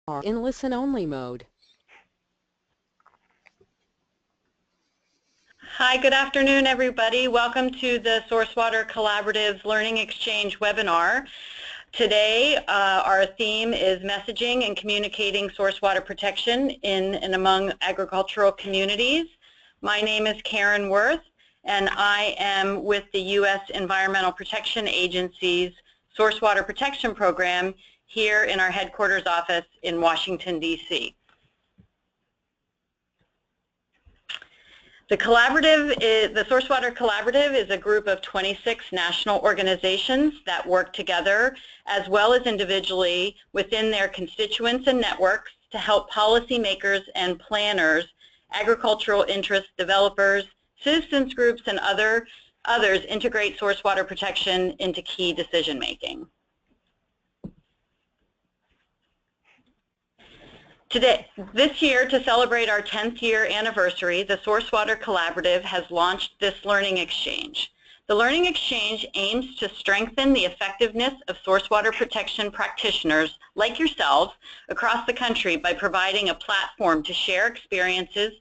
are in listen-only mode. Hi, good afternoon, everybody. Welcome to the SourceWater Collaborative's Learning Exchange webinar. Today, our theme is messaging and communicating source water protection in and among agricultural communities. My name is Karen Worth, and I am with the U.S. Environmental Protection Agency's Source Water Protection Program here in our headquarters office in Washington, D.C. The SourceWater Collaborative is a group of 26 national organizations that work together as well as individually within their constituents and networks to help policymakers and planners, agricultural interest developers, citizens groups, and others integrate source water protection into key decision making. This year, to celebrate our 10th year anniversary, the SourceWater Collaborative has launched this Learning Exchange. The Learning Exchange aims to strengthen the effectiveness of source water protection practitioners like yourselves across the country by providing a platform to share experiences,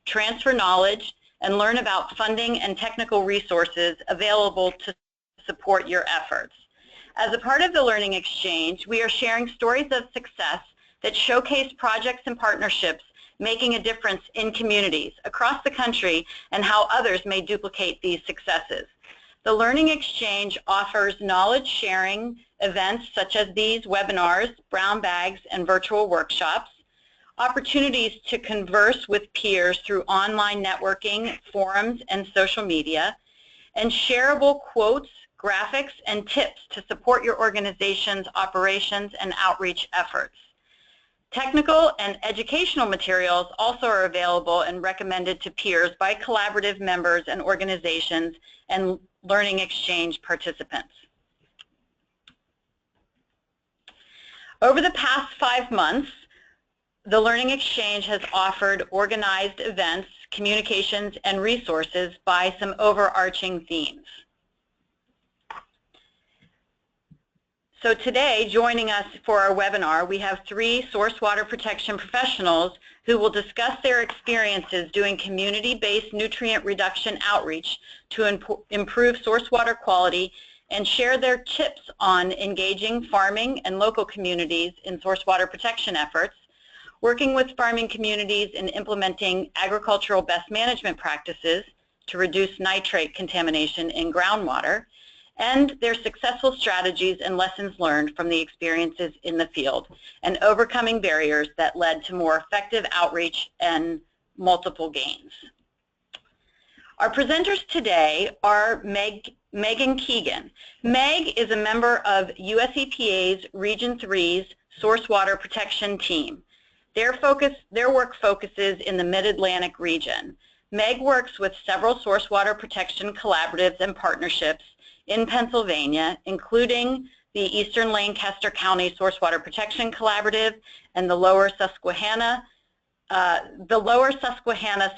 transfer knowledge, and learn about funding and technical resources available to support your efforts. As a part of the Learning Exchange, we are sharing stories of success that showcase projects and partnerships making a difference in communities across the country and how others may duplicate these successes. The Learning Exchange offers knowledge sharing events such as these webinars, brown bags, and virtual workshops, opportunities to converse with peers through online networking, forums, and social media, and shareable quotes, graphics, and tips to support your organization's operations and outreach efforts. Technical and educational materials also are available and recommended to peers by collaborative members and organizations and Learning Exchange participants. Over the past 5 months, the Learning Exchange has offered organized events, communications, and resources by some overarching themes. So today, joining us for our webinar, we have 3 source water protection professionals who will discuss their experiences doing community-based nutrient reduction outreach to improve source water quality and share their tips on engaging farming and local communities in source water protection efforts, working with farming communities in implementing agricultural best management practices to reduce nitrate contamination in groundwater, and their successful strategies and lessons learned from the experiences in the field, and overcoming barriers that led to more effective outreach and multiple gains. Our presenters today are Megan Keegan. Meg is a member of US EPA's Region 3's Source Water Protection Team. Their work focuses in the Mid-Atlantic region. Meg works with several source water protection collaboratives and partnerships in Pennsylvania, including the Eastern Lancaster County Source Water Protection Collaborative and the Lower Susquehanna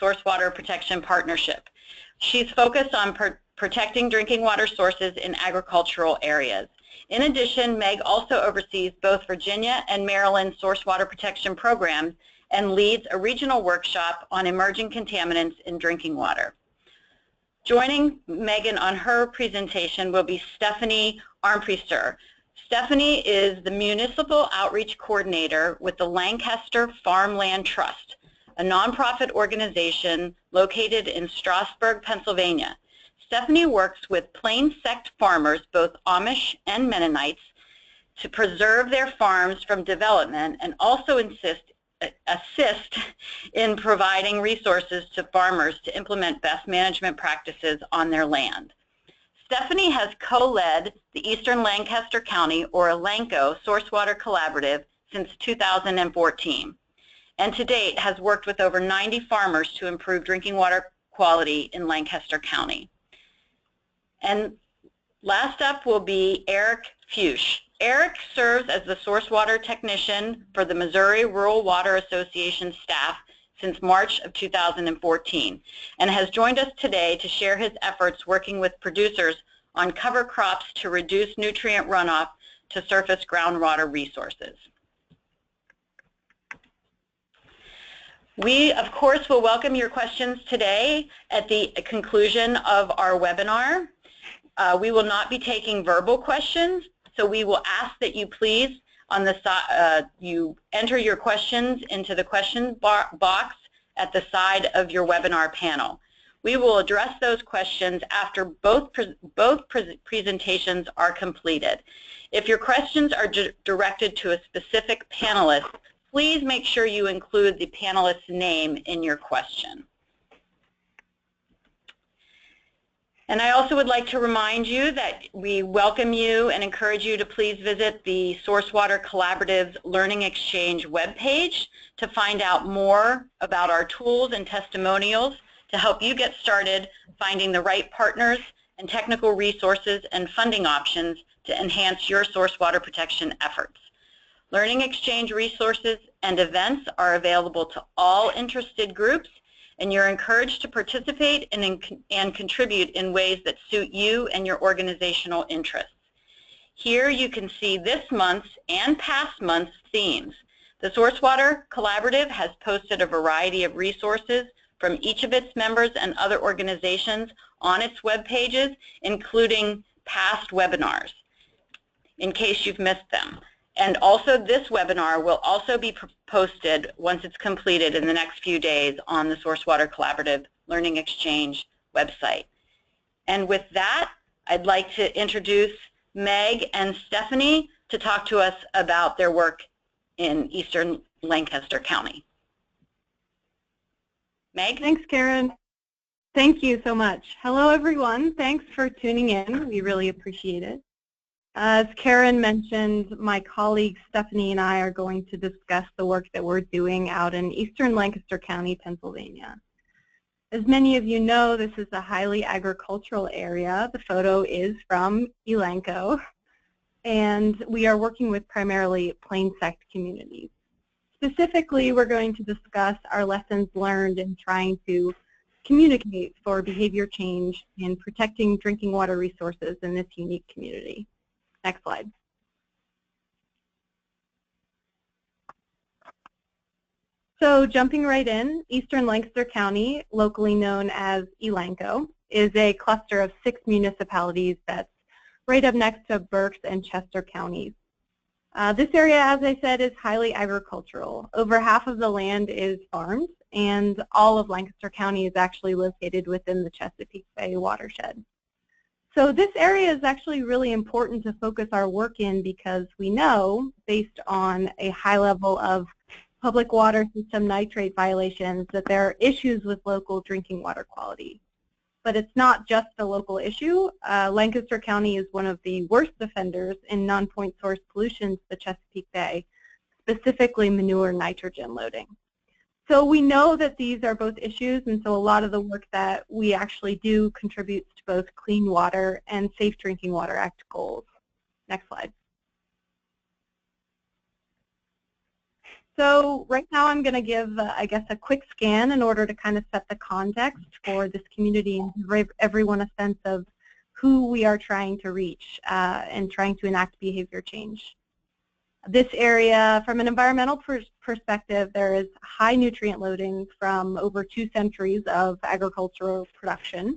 Source Water Protection Partnership. She's focused on protecting drinking water sources in agricultural areas. In addition, Meg also oversees both Virginia and Maryland source water protection programs and leads a regional workshop on emerging contaminants in drinking water. Joining Megan on her presentation will be Stephanie Armpriester. Stephanie is the Municipal Outreach Coordinator with the Lancaster Farmland Trust, a nonprofit organization located in Strasburg, Pennsylvania. Stephanie works with plain sect farmers, both Amish and Mennonites, to preserve their farms from development and also assist in providing resources to farmers to implement best management practices on their land. Stephanie has co-led the Eastern Lancaster County, or ELANCO, Source Water Collaborative since 2014, and to date has worked with over 90 farmers to improve drinking water quality in Lancaster County. And last up will be Eric Fuchs. Eric serves as the source water technician for the Missouri Rural Water Association staff since March of 2014 and has joined us today to share his efforts working with producers on cover crops to reduce nutrient runoff to surface groundwater resources. We, of course, will welcome your questions today at the conclusion of our webinar. We will not be taking verbal questions, so we will ask that you please, on the you enter your questions into the question box at the side of your webinar panel. We will address those questions after both presentations are completed. If your questions are directed to a specific panelist, please make sure you include the panelist's name in your question. And I also would like to remind you that we welcome you and encourage you to please visit the Source Water Collaborative's Learning Exchange webpage to find out more about our tools and testimonials to help you get started finding the right partners and technical resources and funding options to enhance your source water protection efforts. Learning Exchange resources and events are available to all interested groups, and you're encouraged to participate and contribute in ways that suit you and your organizational interests. Here you can see this month's and past month's themes. The Source Water Collaborative has posted a variety of resources from each of its members and other organizations on its web pages, including past webinars, in case you've missed them. And also this webinar will also be posted once it's completed in the next few days on the Source Water Collaborative Learning Exchange website. And with that, I'd like to introduce Meg and Stephanie to talk to us about their work in Eastern Lancaster County. Meg? Thanks, Karen. Thank you so much. Hello, everyone. Thanks for tuning in. We really appreciate it. As Karen mentioned, my colleague Stephanie and I are going to discuss the work that we're doing out in Eastern Lancaster County, Pennsylvania. As many of you know, this is a highly agricultural area. The photo is from Elanco, and we are working with primarily plain sect communities. Specifically, we're going to discuss our lessons learned in trying to communicate for behavior change in protecting drinking water resources in this unique community. Next slide. So jumping right in, Eastern Lancaster County, locally known as Elanco, is a cluster of 6 municipalities that's right up next to Berks and Chester counties. This area, as I said, is highly agricultural. Over half of the land is farmed, and all of Lancaster County is actually located within the Chesapeake Bay watershed. So this area is actually really important to focus our work in because we know, based on a high level of public water system nitrate violations, that there are issues with local drinking water quality. But it's not just a local issue. Lancaster County is one of the worst offenders in non-point source pollution to the Chesapeake Bay, specifically manure nitrogen loading. So we know that these are both issues, and so a lot of the work that we actually do contributes to both Clean Water and Safe Drinking Water Act goals. Next slide. So right now I'm going to give, I guess, a quick scan in order to kind of set the context for this community and give everyone a sense of who we are trying to reach and trying to enact behavior change. This area, from an environmental perspective, there is high nutrient loading from over 2 centuries of agricultural production.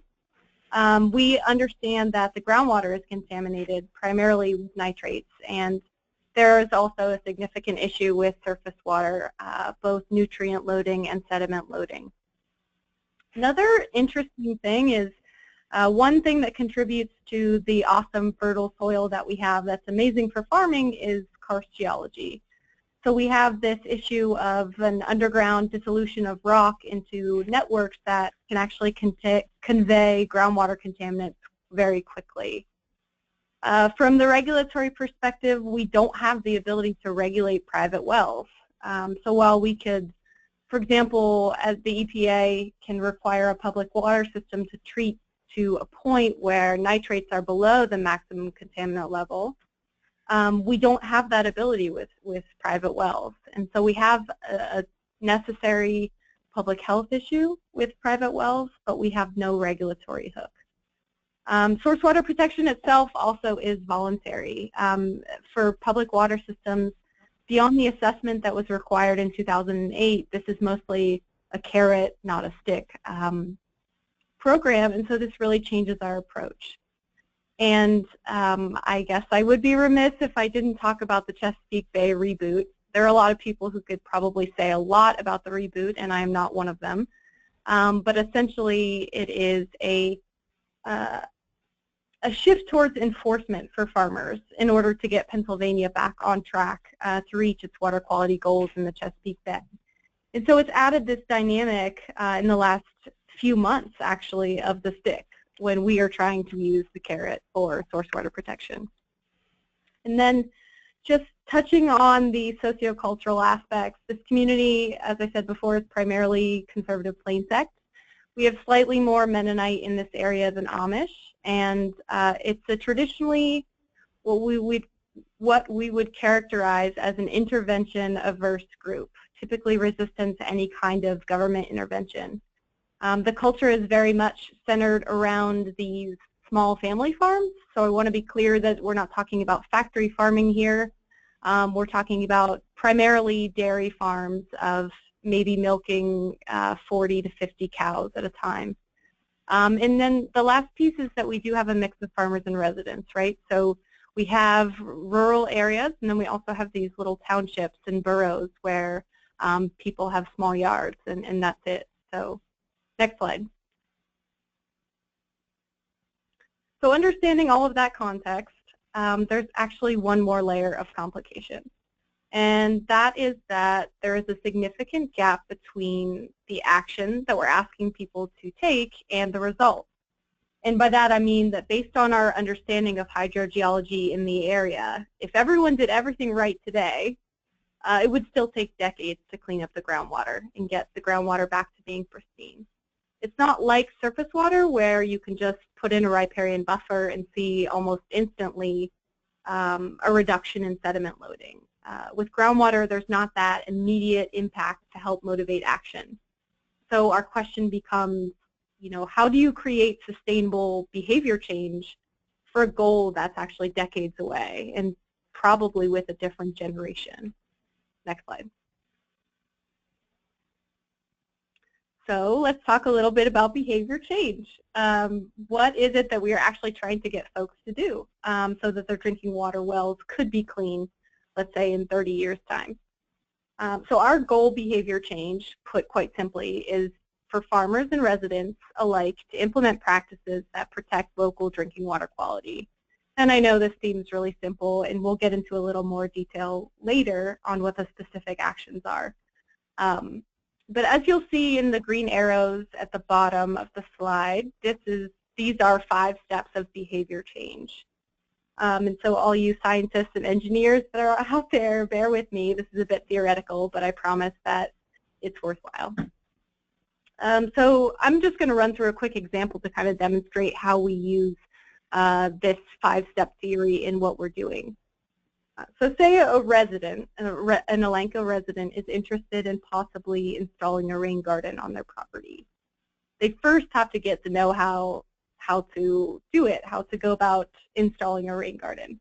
We understand that the groundwater is contaminated primarily with nitrates, and there is also a significant issue with surface water, both nutrient loading and sediment loading. Another interesting thing is one thing that contributes to the awesome fertile soil that we have that's amazing for farming is karst geology. So we have this issue of an underground dissolution of rock into networks that can actually convey groundwater contaminants very quickly. From the regulatory perspective, we don't have the ability to regulate private wells. So while we could, for example, as the EPA can require a public water system to treat to a point where nitrates are below the maximum contaminant level, we don't have that ability with private wells. And so we have a necessary public health issue with private wells, but we have no regulatory hook. Source water protection itself also is voluntary. For public water systems, beyond the assessment that was required in 2008, this is mostly a carrot, not a stick program, and so this really changes our approach. And I guess I would be remiss if I didn't talk about the Chesapeake Bay reboot. There are a lot of people who could probably say a lot about the reboot, and I am not one of them. But essentially, it is a shift towards enforcement for farmers in order to get Pennsylvania back on track to reach its water quality goals in the Chesapeake Bay. And so it's added this dynamic in the last few months, actually, of the stick when we are trying to use the carrot for source water protection. And then just touching on the sociocultural aspects, this community, as I said before, is primarily conservative Plain sect. We have slightly more Mennonite in this area than Amish, and it's a traditionally what we would characterize as an intervention-averse group, typically resistant to any kind of government intervention. The culture is very much centered around these small family farms, so I want to be clear that we're not talking about factory farming here. We're talking about primarily dairy farms of maybe milking 40 to 50 cows at a time. And then the last piece is that we do have a mix of farmers and residents, right? So we have rural areas, and then we also have these little townships and boroughs where people have small yards, and that's it. So next slide. So understanding all of that context, there's actually one more layer of complication. And that is that there is a significant gap between the action that we're asking people to take and the results. And by that I mean that based on our understanding of hydrogeology in the area, if everyone did everything right today, it would still take decades to clean up the groundwater and get the groundwater back to being pristine. It's not like surface water where you can just put in a riparian buffer and see almost instantly a reduction in sediment loading. With groundwater, there's not that immediate impact to help motivate action. So our question becomes, how do you create sustainable behavior change for a goal that's actually decades away and probably with a different generation? Next slide. So let's talk a little bit about behavior change. What is it that we are actually trying to get folks to do so that their drinking water wells could be clean, let's say in 30 years' time? So our goal behavior change, put quite simply, is for farmers and residents alike to implement practices that protect local drinking water quality. And I know this seems really simple, and we'll get into a little more detail later on what the specific actions are. But as you'll see in the green arrows at the bottom of the slide, these are 5 steps of behavior change. And so all you scientists and engineers that are out there, bear with me. This is a bit theoretical, but I promise that it's worthwhile. So I'm just going to run through a quick example to kind of demonstrate how we use this 5-step theory in what we're doing. So say a resident, an Elanco resident, is interested in possibly installing a rain garden on their property. They first have to get the know-how how to do it, how to go about installing a rain garden.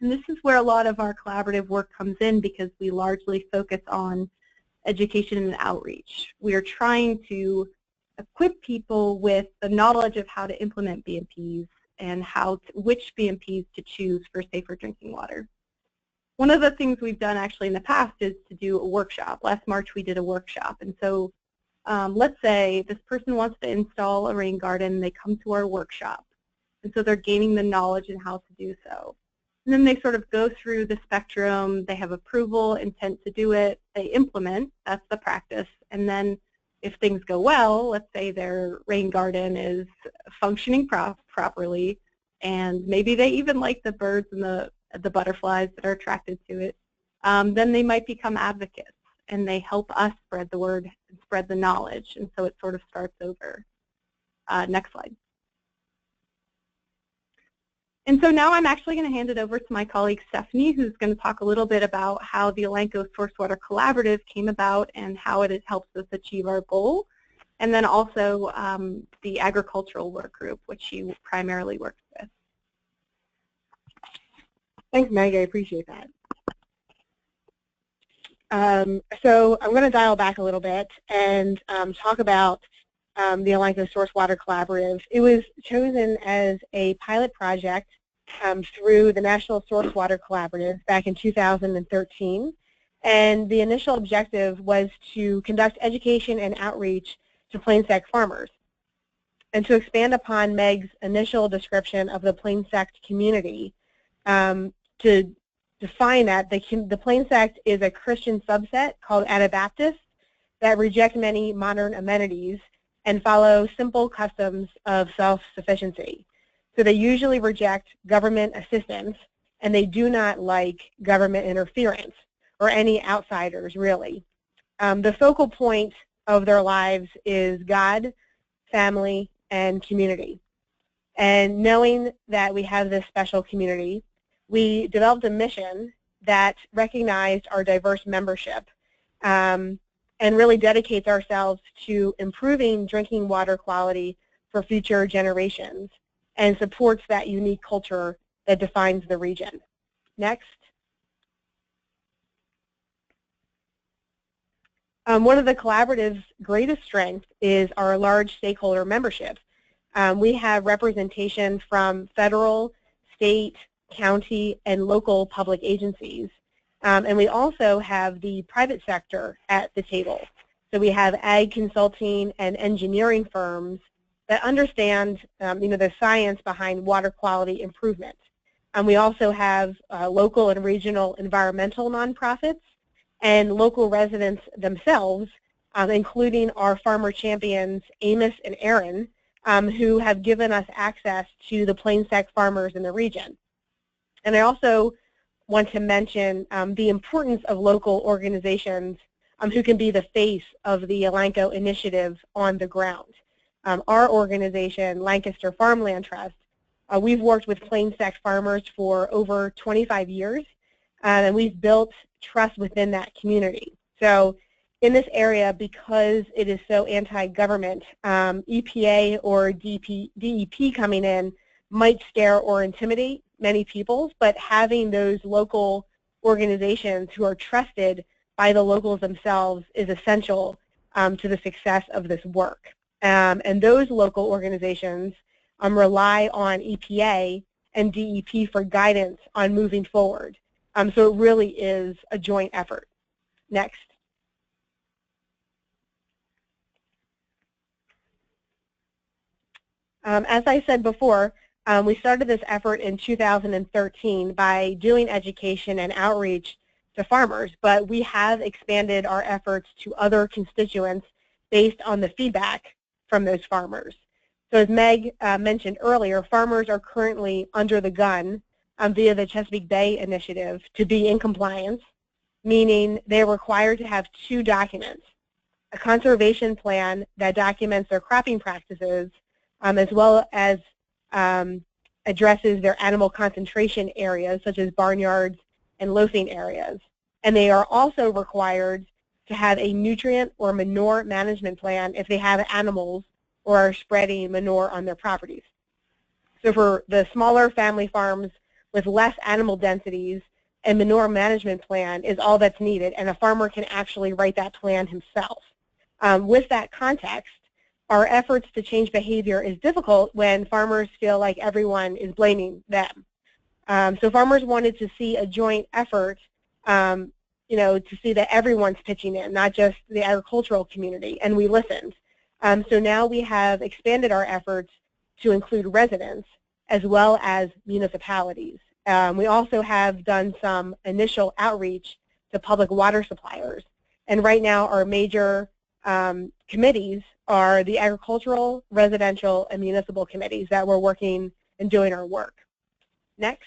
And this is where a lot of our collaborative work comes in because we largely focus on education and outreach. We are trying to equip people with the knowledge of how to implement BMPs and which BMPs to choose for safer drinking water. One of the things we've done actually in the past is to do a workshop. Last March we did a workshop, and so let's say this person wants to install a rain garden, they come to our workshop, and so they're gaining the knowledge in how to do so. And then they sort of go through the spectrum, they have approval, intent to do it, they implement, that's the practice, and then if things go well, let's say their rain garden is functioning properly, and maybe they even like the birds and the butterflies that are attracted to it, then they might become advocates, and they help us spread the word and spread the knowledge, and so it sort of starts over. Next slide. And so now I'm actually going to hand it over to my colleague Stephanie, who's going to talk a little bit about how the Elanco Source Water Collaborative came about and how it helps us achieve our goal, and then also the agricultural work group, which she primarily works with. Thanks, Meg. I appreciate that. So I'm going to dial back a little bit and talk about the Elanco Source Water Collaborative. It was chosen as a pilot project through the National Source Water Collaborative back in 2013. And the initial objective was to conduct education and outreach to Plains Sect farmers. And to expand upon Meg's initial description of the Plains Sect community, to define that, the Plains Sect is a Christian subset called Anabaptists that reject many modern amenities and follow simple customs of self-sufficiency. So they usually reject government assistance, and they do not like government interference or any outsiders, really. The focal point of their lives is God, family, and community. And knowing that we have this special community, we developed a mission that recognized our diverse membership and really dedicates ourselves to improving drinking water quality for future generations and supports that unique culture that defines the region. Next. One of the collaborative's greatest strengths is our large stakeholder membership. We have representation from federal, state, county, and local public agencies. And we also have the private sector at the table. So we have ag consulting and engineering firms that understand the science behind water quality improvement. And we also have local and regional environmental nonprofits and local residents themselves, including our farmer champions, Amos and Aaron, who have given us access to the Plains Sect farmers in the region. And I also want to mention the importance of local organizations who can be the face of the Elanco initiative on the ground. Our organization, Lancaster Farmland Trust, we've worked with Plains Sect farmers for over 25 years, and we've built trust within that community. So in this area, because it is so anti-government, EPA or DEP coming in might scare or intimidate many people, but having those local organizations who are trusted by the locals themselves is essential to the success of this work. And those local organizations rely on EPA and DEP for guidance on moving forward. So it really is a joint effort. Next. As I said before, we started this effort in 2013 by doing education and outreach to farmers, but we have expanded our efforts to other constituents based on the feedback from those farmers. So as Meg mentioned earlier, farmers are currently under the gun via the Chesapeake Bay Initiative to be in compliance, meaning they're required to have two documents: a conservation plan that documents their cropping practices, as well as addresses their animal concentration areas, such as barnyards and loafing areas. And they are also required to have a nutrient or manure management plan if they have animals or are spreading manure on their properties. So for the smaller family farms with less animal densities, a manure management plan is all that's needed, and a farmer can actually write that plan himself. With that context, our efforts to change behavior is difficult when farmers feel like everyone is blaming them. So farmers wanted to see a joint effort, to see that everyone's pitching in, not just the agricultural community, and we listened. So now we have expanded our efforts to include residents as well as municipalities. We also have done some initial outreach to public water suppliers, and right now our major committees are the agricultural, residential, and municipal committees that we're working and doing our work. Next.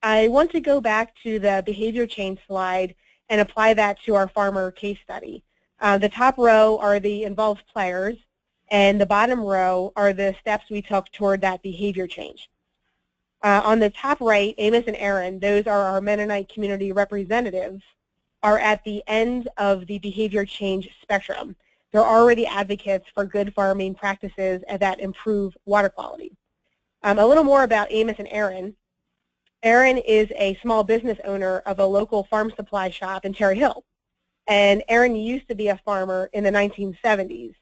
I want to go back to the behavior change slide and apply that to our farmer case study. The top row are the involved players, and the bottom row are the steps we took toward that behavior change. On the top right, Amos and Aaron, those are our Mennonite community representatives, are at the end of the behavior change spectrum. They're already advocates for good farming practices that improve water quality. A little more about Amos and Aaron. Aaron is a small business owner of a local farm supply shop in Cherry Hill. And Aaron used to be a farmer in the 1970s.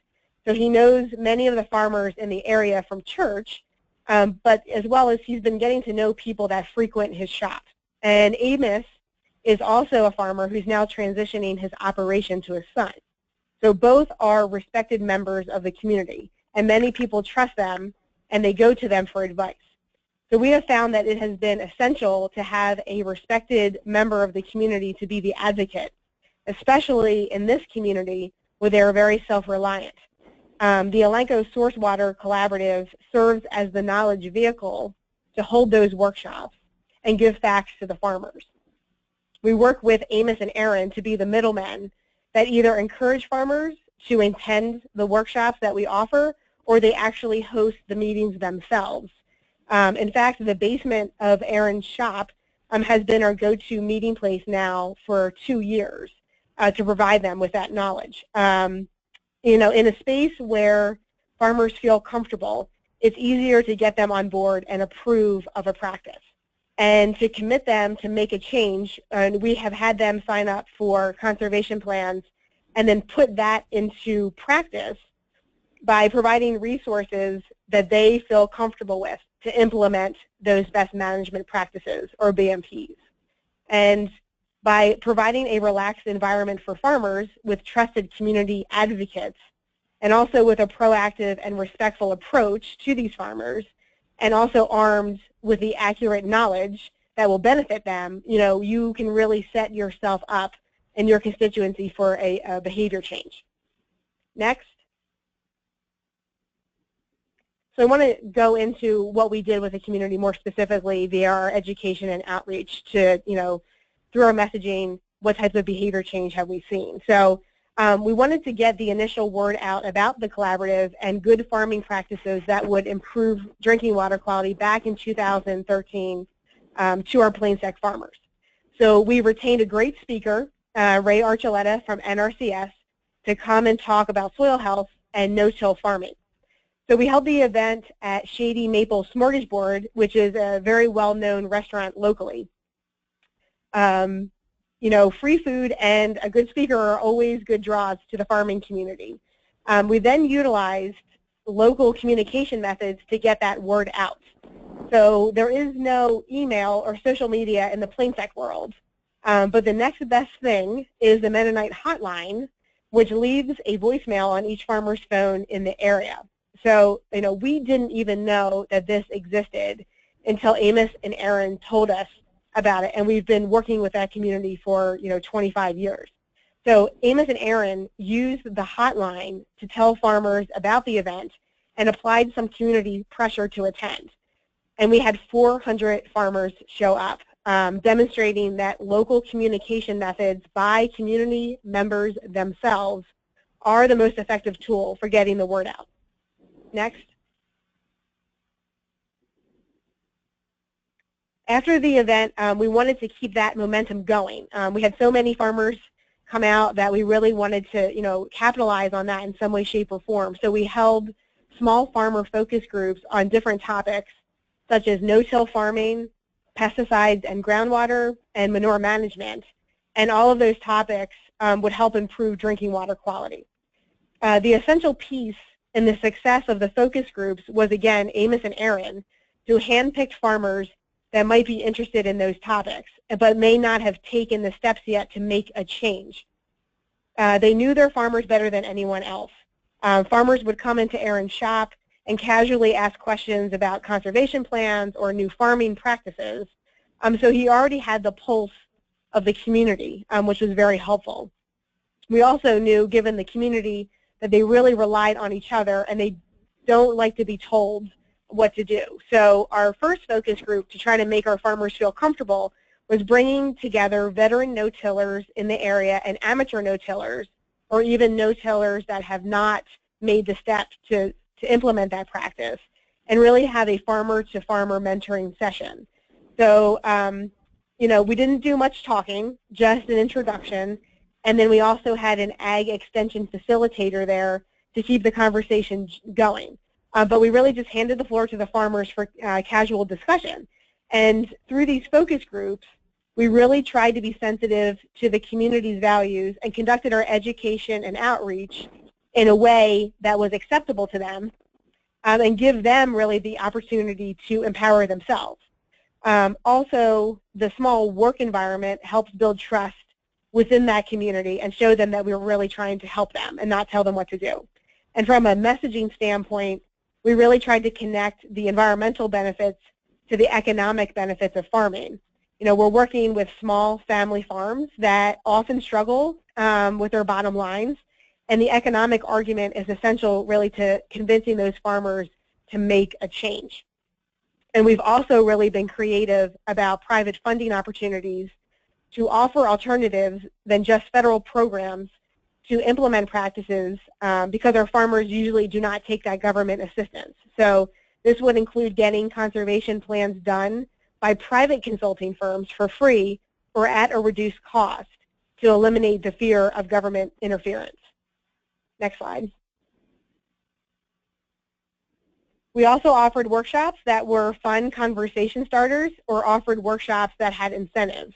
So he knows many of the farmers in the area from church, but as well as he's been getting to know people that frequent his shop. And Amos is also a farmer who's now transitioning his operation to his son. So both are respected members of the community, and many people trust them, and they go to them for advice. So we have found that it has been essential to have a respected member of the community to be the advocate, especially in this community where they are very self-reliant. The Elanco Source Water Collaborative serves as the knowledge vehicle to hold those workshops and give facts to the farmers. We work with Amos and Aaron to be the middlemen that either encourage farmers to attend the workshops that we offer, or they actually host the meetings themselves. In fact, the basement of Aaron's shop has been our go-to meeting place now for 2 years to provide them with that knowledge. You know, in a space where farmers feel comfortable, it's easier to get them on board and approve of a practice. And to commit them to make a change, and we have had them sign up for conservation plans and then put that into practice by providing resources that they feel comfortable with to implement those best management practices, or BMPs. And by providing a relaxed environment for farmers with trusted community advocates, and also with a proactive and respectful approach to these farmers, and also armed with the accurate knowledge that will benefit them, you know, you can really set yourself up in your constituency for a behavior change. Next. So I want to go into what we did with the community more specifically via our education and outreach to, you know, through our messaging, what types of behavior change have we seen. So we wanted to get the initial word out about the collaborative and good farming practices that would improve drinking water quality back in 2013 to our Plains Tech farmers. So we retained a great speaker, Ray Archuleta from NRCS, to come and talk about soil health and no-till farming. So we held the event at Shady Maple Smorgasbord, which is a very well-known restaurant locally. You know, free food and a good speaker are always good draws to the farming community. We then utilized local communication methods to get that word out. So there is no email or social media in the Plains Tech world, but the next best thing is the Mennonite hotline, which leaves a voicemail on each farmer's phone in the area. So, you know, we didn't even know that this existed until Amos and Aaron told us about it, and we've been working with that community for, you know, 25 years. So Amos and Aaron used the hotline to tell farmers about the event and applied some community pressure to attend. And we had 400 farmers show up, demonstrating that local communication methods by community members themselves are the most effective tool for getting the word out. Next. After the event, we wanted to keep that momentum going. We had so many farmers come out that we really wanted to, you know, capitalize on that in some way, shape, or form. So we held small farmer focus groups on different topics, such as no-till farming, pesticides and groundwater, and manure management. And all of those topics would help improve drinking water quality. The essential piece in the success of the focus groups was, again, Amos and Aaron, who handpicked farmers that might be interested in those topics, but may not have taken the steps yet to make a change. They knew their farmers better than anyone else. Farmers would come into Aaron's shop and casually ask questions about conservation plans or new farming practices. So he already had the pulse of the community, which was very helpful. We also knew, given the community, that they really relied on each other and they don't like to be told what to do. So our first focus group to try to make our farmers feel comfortable was bringing together veteran no-tillers in the area and amateur no-tillers, or even no-tillers that have not made the step to implement that practice, and really have a farmer-to-farmer mentoring session. So, you know, we didn't do much talking, just an introduction, and then we also had an ag extension facilitator there to keep the conversation going. But we really just handed the floor to the farmers for casual discussion. And through these focus groups, we really tried to be sensitive to the community's values and conducted our education and outreach in a way that was acceptable to them, and give them really the opportunity to empower themselves. Also, the small work environment helps build trust within that community and show them that we're really trying to help them and not tell them what to do. And from a messaging standpoint, we really tried to connect the environmental benefits to the economic benefits of farming. You know, we're working with small family farms that often struggle with their bottom lines, and the economic argument is essential really to convincing those farmers to make a change. And we've also really been creative about private funding opportunities to offer alternatives than just federal programs to implement practices, because our farmers usually do not take that government assistance. So this would include getting conservation plans done by private consulting firms for free or at a reduced cost to eliminate the fear of government interference. Next slide. We also offered workshops that were fun conversation starters or offered workshops that had incentives.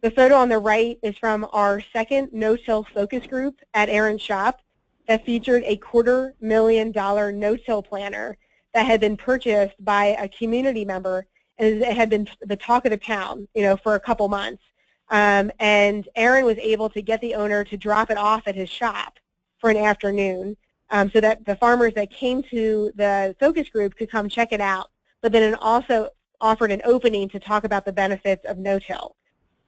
The photo on the right is from our second no-till focus group at Aaron's shop that featured a $250,000 no-till planner that had been purchased by a community member, and it had been the talk of the town, you know, for a couple months. And Aaron was able to get the owner to drop it off at his shop for an afternoon, so that the farmers that came to the focus group could come check it out, but then it also offered an opening to talk about the benefits of no-till.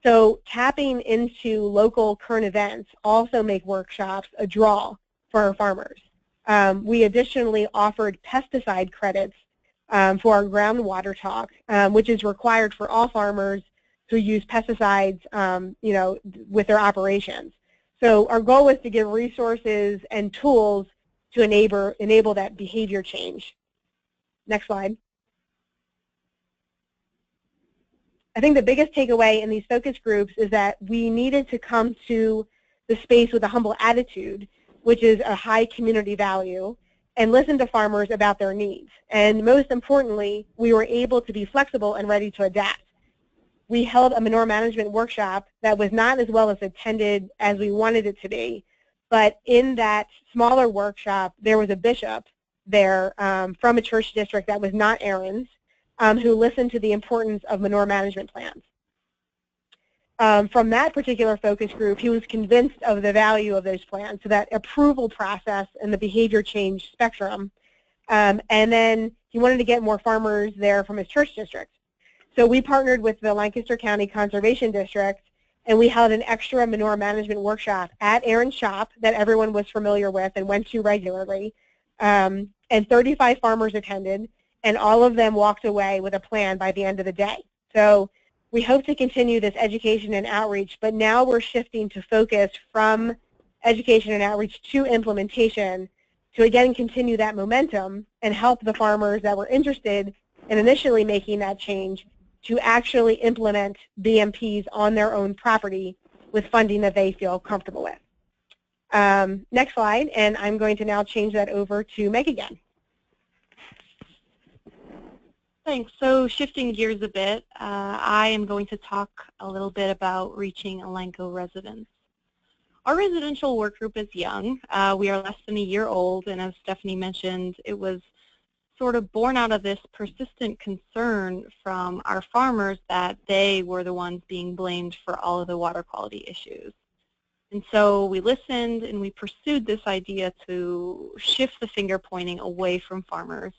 So tapping into local current events also make workshops a draw for our farmers. We additionally offered pesticide credits for our groundwater talk, which is required for all farmers who use pesticides, you know, with their operations. So our goal was to give resources and tools to enable that behavior change. Next slide. I think the biggest takeaway in these focus groups is that we needed to come to the space with a humble attitude, which is a high community value, and listen to farmers about their needs. And most importantly, we were able to be flexible and ready to adapt. We held a manure management workshop that was not as well as attended as we wanted it to be, but in that smaller workshop, there was a bishop there from a church district that was not Aaron's, who listened to the importance of manure management plans. From that particular focus group, he was convinced of the value of those plans, so that approval process and the behavior change spectrum. And then he wanted to get more farmers there from his church district. So we partnered with the Lancaster County Conservation District, and we held an extra manure management workshop at Aaron's shop that everyone was familiar with and went to regularly. And 35 farmers attended, and all of them walked away with a plan by the end of the day. So we hope to continue this education and outreach, but now we're shifting to focus from education and outreach to implementation to again continue that momentum and help the farmers that were interested in initially making that change to actually implement BMPs on their own property with funding that they feel comfortable with. Next slide, and I'm going to now change that over to Meg again. Thanks. So shifting gears a bit, I am going to talk a little bit about reaching Elanco residents. Our residential work group is young. We are less than a year old, and as Stephanie mentioned, it was sort of born out of this persistent concern from our farmers that they were the ones being blamed for all of the water quality issues. And so we listened and we pursued this idea to shift the finger pointing away from farmers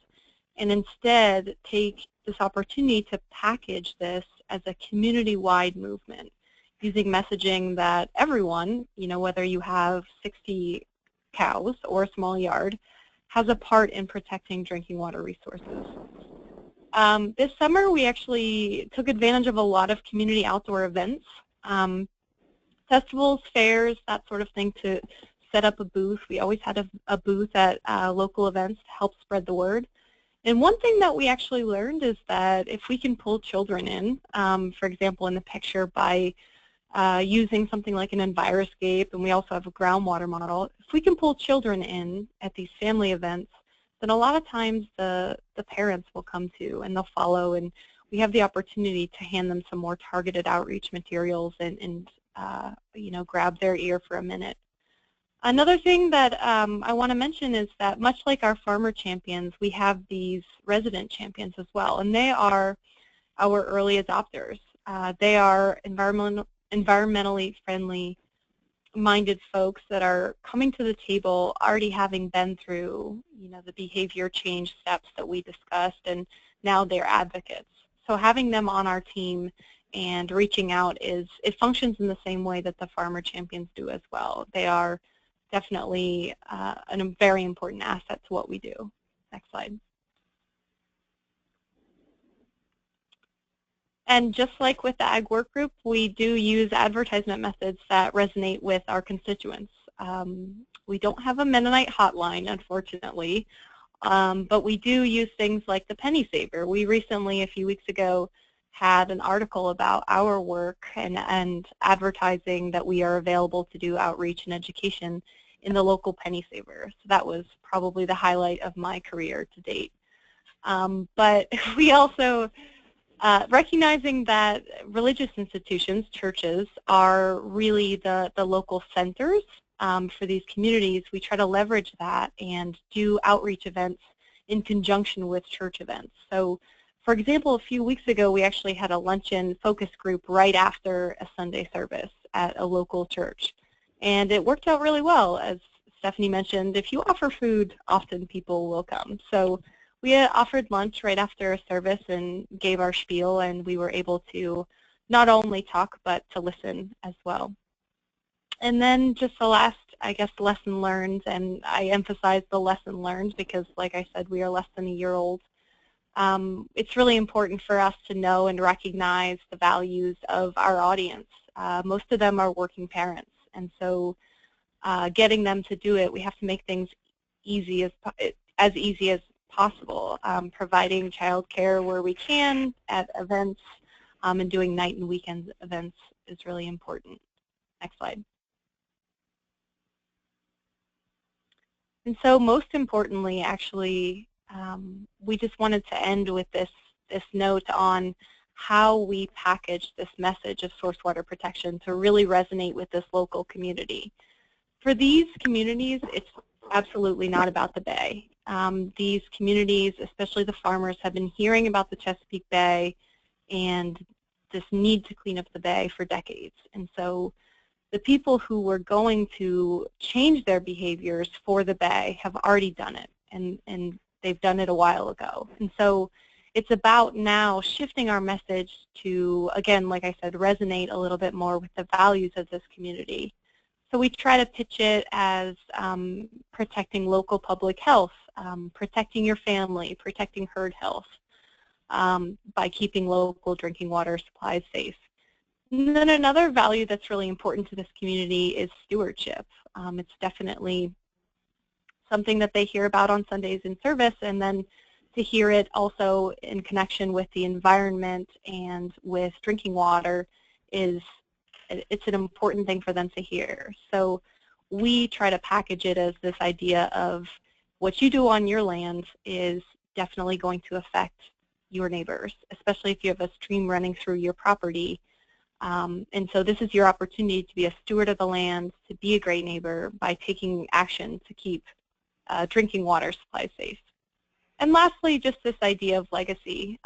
and instead take this opportunity to package this as a community-wide movement using messaging that everyone, you know, whether you have 60 cows or a small yard, has a part in protecting drinking water resources. This summer we actually took advantage of a lot of community outdoor events, festivals, fairs, that sort of thing, to set up a booth. We always had a booth at local events to help spread the word. And one thing that we actually learned is that if we can pull children in, for example, in the picture by using something like an EnviroScape, and we also have a groundwater model, if we can pull children in at these family events, then a lot of times the parents will come too, and they'll follow, and we have the opportunity to hand them some more targeted outreach materials and you know, grab their ear for a minute. Another thing that I want to mention is that much like our farmer champions, we have these resident champions as well, and they are our early adopters. They are environmentally friendly minded folks that are coming to the table already having been through, you know, the behavior change steps that we discussed, and now they're advocates. So having them on our team and reaching out it functions in the same way that the farmer champions do as well. They are definitely a very important asset to what we do. Next slide. And just like with the Ag Work Group, we do use advertisement methods that resonate with our constituents. We don't have a Mennonite hotline, unfortunately, but we do use things like the Penny Saver. We recently, a few weeks ago, had an article about our work and advertising that we are available to do outreach and education in the local Penny Saver. So that was probably the highlight of my career to date. But we also recognizing that religious institutions, churches, are really the local centers for these communities, we try to leverage that and do outreach events in conjunction with church events. So, for example, a few weeks ago, we actually had a luncheon focus group right after a Sunday service at a local church. And it worked out really well. As Stephanie mentioned, if you offer food, often people will come. So we had offered lunch right after a service and gave our spiel, and we were able to not only talk, but to listen as well. And then just the last, I guess, lesson learned, and I emphasize the lesson learned because, like I said, we are less than a year old. It's really important for us to know and recognize the values of our audience. Most of them are working parents, and so getting them to do it, we have to make things easy as easy as possible, providing childcare where we can at events, and doing night and weekend events is really important. Next slide. And so most importantly, actually, we just wanted to end with this note on how we package this message of source water protection to really resonate with this local community. For these communities, it's absolutely not about the bay. These communities, especially the farmers, have been hearing about the Chesapeake Bay and this need to clean up the bay for decades. And so the people who were going to change their behaviors for the bay have already done it, and they've done it a while ago. And so it's about now shifting our message to, again, like I said, resonate a little bit more with the values of this community. So we try to pitch it as protecting local public health, protecting your family, protecting herd health by keeping local drinking water supplies safe. And then another value that's really important to this community is stewardship. It's definitely something that they hear about on Sundays in service, and then to hear it also in connection with the environment and with drinking water it's an important thing for them to hear. So we try to package it as this idea of what you do on your land is definitely going to affect your neighbors, especially if you have a stream running through your property. And so this is your opportunity to be a steward of the land, to be a great neighbor by taking action to keep drinking water supply safe. And lastly, just this idea of legacy.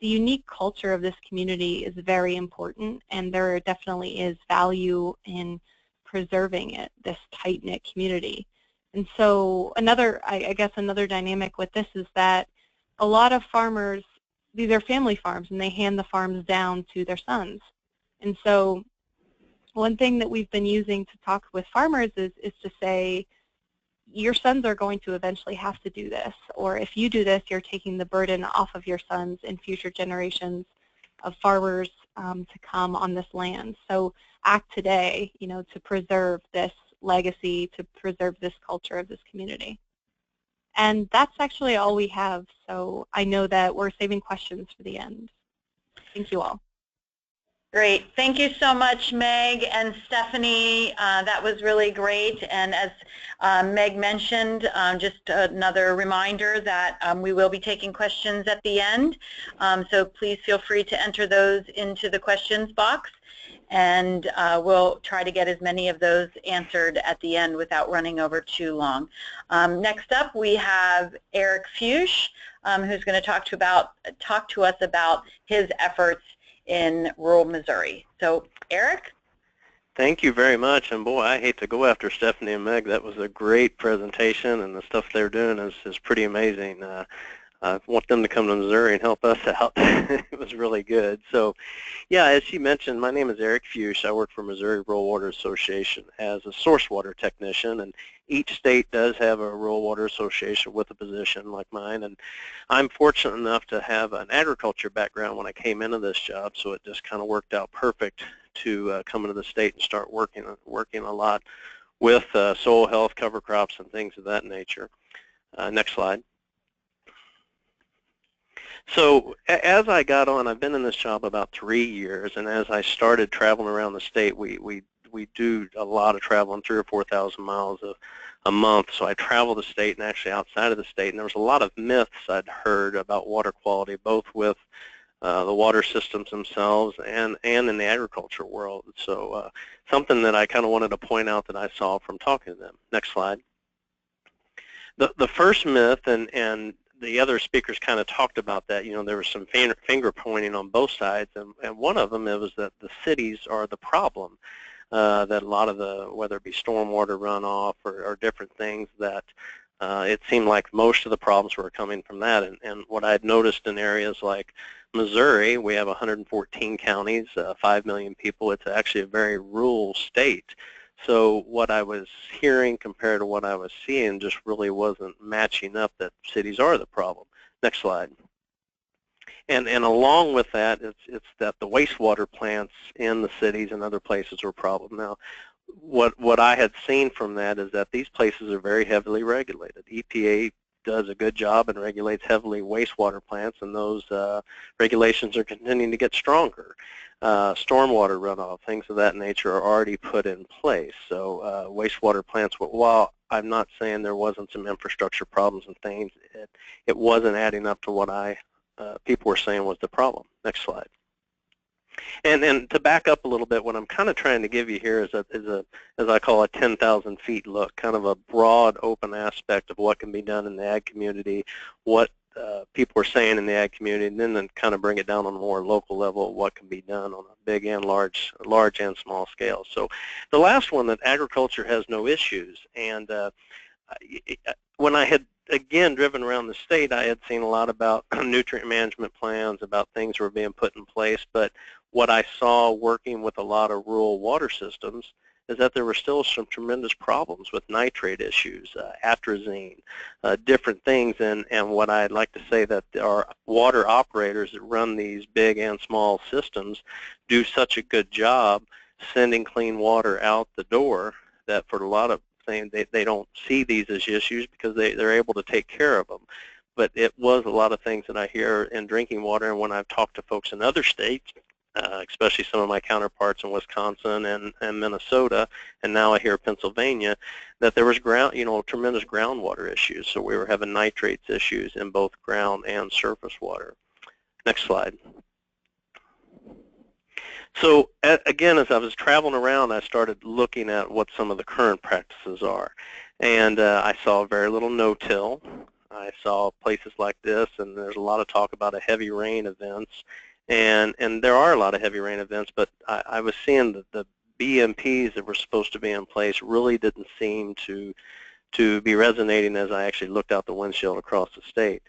The unique culture of this community is very important, and there definitely is value in preserving it, this tight-knit community. And so I guess another dynamic with this is that a lot of farmers, these are family farms, and they hand the farms down to their sons. And so one thing that we've been using to talk with farmers is to say, your sons are going to eventually have to do this, or if you do this, you're taking the burden off of your sons and future generations of farmers to come on this land. So act today, to preserve this legacy, to preserve this culture of this community. And that's actually all we have, so I know that we're saving questions for the end. Thank you all. Great. Thank you so much, Meg and Stephanie. That was really great. And as Meg mentioned, just another reminder that we will be taking questions at the end. So please feel free to enter those into the questions box. And we'll try to get as many of those answered at the end without running over too long. Next up, we have Eric Fuchs, who's going to talk to us about his efforts in rural Missouri. So, Eric? Thank you very much. And boy, I hate to go after Stephanie and Meg. That was a great presentation, and the stuff they're doing is pretty amazing. I want them to come to Missouri and help us out. It was really good. So, yeah, as she mentioned, my name is Eric Fuchs. I work for Missouri Rural Water Association as a source water technician, and each state does have a rural water association with a position like mine. And I'm fortunate enough to have an agriculture background when I came into this job, so it just kind of worked out perfect to come into the state and start working a lot with soil health, cover crops, and things of that nature. Next slide. So as I got on, I've been in this job about 3 years, and as I started traveling around the state, we do a lot of traveling, 3,000 or 4,000 miles a month. So I travel the state and actually outside of the state, and there was a lot of myths I'd heard about water quality, both with the water systems themselves and in the agriculture world. So something that I kind of wanted to point out that I saw from talking to them. Next slide. The first myth, and the other speakers kind of talked about that, you know, there was some finger pointing on both sides, and one of them was that the cities are the problem, that a lot of the, whether it be stormwater runoff or different things, that it seemed like most of the problems were coming from that. And what I'd noticed in areas like Missouri, we have 114 counties, 5 million people. It's actually a very rural state. So what I was hearing compared to what I was seeing just really wasn't matching up, that cities are the problem. Next slide. And along with that, it's that the wastewater plants in the cities and other places are a problem. Now, what I had seen from that is that these places are very heavily regulated. EPA does a good job and regulates heavily wastewater plants, and those regulations are continuing to get stronger. Stormwater runoff, things of that nature are already put in place. So wastewater plants, while I'm not saying there wasn't some infrastructure problems and things, it wasn't adding up to what people were saying was the problem. Next slide. And to back up a little bit, what I'm kind of trying to give you here is as I call a 10,000 feet look, kind of a broad, open aspect of what can be done in the ag community, what people are saying in the ag community, and then kind of bring it down on a more local level of what can be done on a big and large and small scale. So the last one, that agriculture has no issues, and when I had again driven around the state, I had seen a lot about nutrient management plans, about things that were being put in place, but what I saw working with a lot of rural water systems is that there were still some tremendous problems with nitrate issues, atrazine, different things, and what I'd like to say that our water operators that run these big and small systems do such a good job sending clean water out the door that for a lot of things they don't see these as issues because they're able to take care of them. But it was a lot of things that I hear in drinking water, and when I've talked to folks in other states, especially some of my counterparts in Wisconsin and Minnesota, and now I hear Pennsylvania, that there was tremendous groundwater issues. So we were having nitrates issues in both ground and surface water. Next slide. So again, as I was traveling around, I started looking at what some of the current practices are. And I saw very little no-till. I saw places like this, and there's a lot of talk about a heavy rain events. And there are a lot of heavy rain events, but I was seeing that the BMPs that were supposed to be in place really didn't seem to be resonating as I actually looked out the windshield across the state.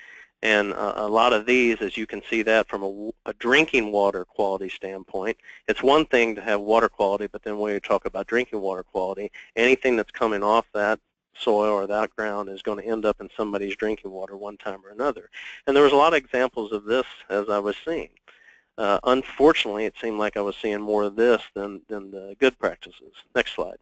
And a lot of these, as you can see that from a drinking water quality standpoint, it's one thing to have water quality, but then when you talk about drinking water quality, anything that's coming off that soil or that ground is going to end up in somebody's drinking water one time or another. And there was a lot of examples of this as I was seeing. Unfortunately, it seemed like I was seeing more of this than the good practices. Next slide.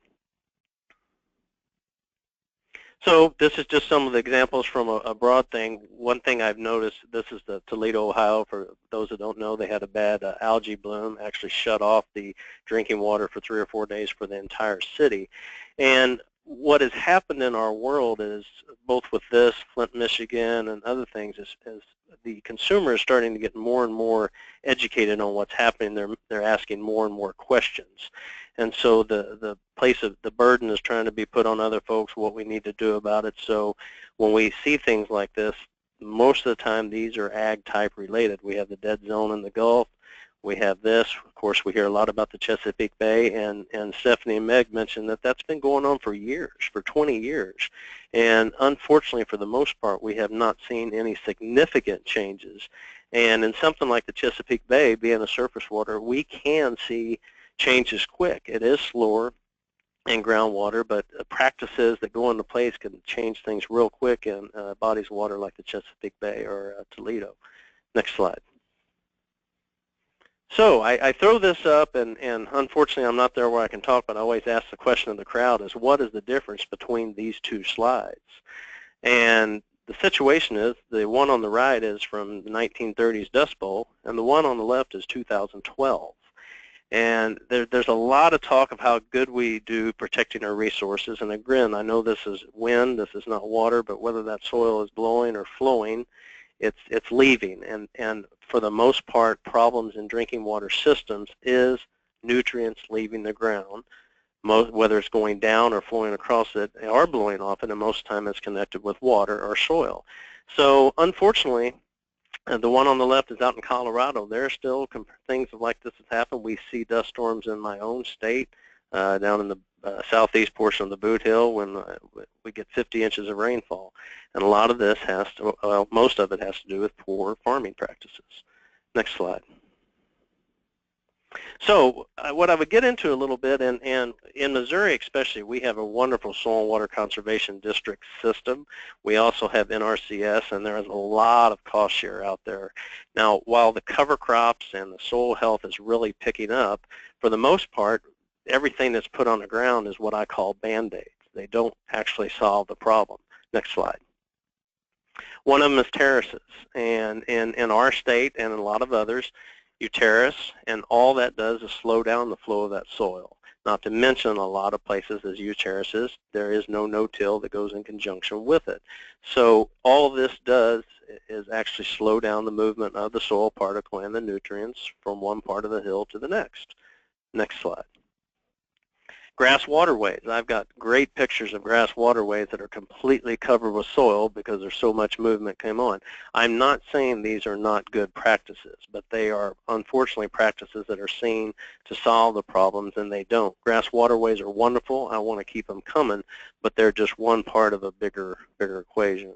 So this is just some of the examples from a broad thing. One thing I've noticed, this is the Toledo, Ohio. For those that don't know, they had a bad algae bloom, actually shut off the drinking water for 3 or 4 days for the entire city. And what has happened in our world is, both with this, Flint, Michigan, and other things, is the consumer is starting to get more and more educated on what's happening. They're asking more and more questions. And so the place of the burden is trying to be put on other folks, what we need to do about it. So when we see things like this, most of the time these are ag type related. We have the dead zone in the Gulf. We have this. Of course, we hear a lot about the Chesapeake Bay, and Stephanie and Meg mentioned that that's been going on for years, for 20 years. And unfortunately, for the most part, we have not seen any significant changes. And in something like the Chesapeake Bay, being a surface water, we can see changes quick. It is slower in groundwater, but practices that go into place can change things real quick in bodies of water like the Chesapeake Bay or Toledo. Next slide. So I throw this up, and unfortunately I'm not there where I can talk, but I always ask the question of the crowd is, what is the difference between these two slides? And the situation is, the one on the right is from the 1930s Dust Bowl, and the one on the left is 2012. And there's a lot of talk of how good we do protecting our resources. And again, I know this is wind, this is not water, but whether that soil is blowing or flowing, it's leaving. And for the most part, problems in drinking water systems is nutrients leaving the ground. Whether it's going down or flowing across it, they are blowing off it, and most of the time it's connected with water or soil. So unfortunately, the one on the left is out in Colorado. There's still things like this has happened. We see dust storms in my own state, down in the southeast portion of the Boot Hill, when we get 50 inches of rainfall. And a lot of this has to, well, most of it has to do with poor farming practices. Next slide. So what I would get into a little bit, and in Missouri especially, we have a wonderful soil and water conservation district system. We also have NRCS, and there is a lot of cost share out there. Now, while the cover crops and the soil health is really picking up, for the most part, everything that's put on the ground is what I call Band-Aids. They don't actually solve the problem. Next slide. One of them is terraces, and in our state and in a lot of others, you terrace, and all that does is slow down the flow of that soil. Not to mention, a lot of places, as you terraces, there is no no-till that goes in conjunction with it. So all this does is actually slow down the movement of the soil particle and the nutrients from one part of the hill to the next. Next slide. Grass waterways. I've got great pictures of grass waterways that are completely covered with soil because there's so much movement came on. I'm not saying these are not good practices, but they are unfortunately practices that are seen to solve the problems, and they don't. Grass waterways are wonderful. I want to keep them coming, but they're just one part of a bigger equation.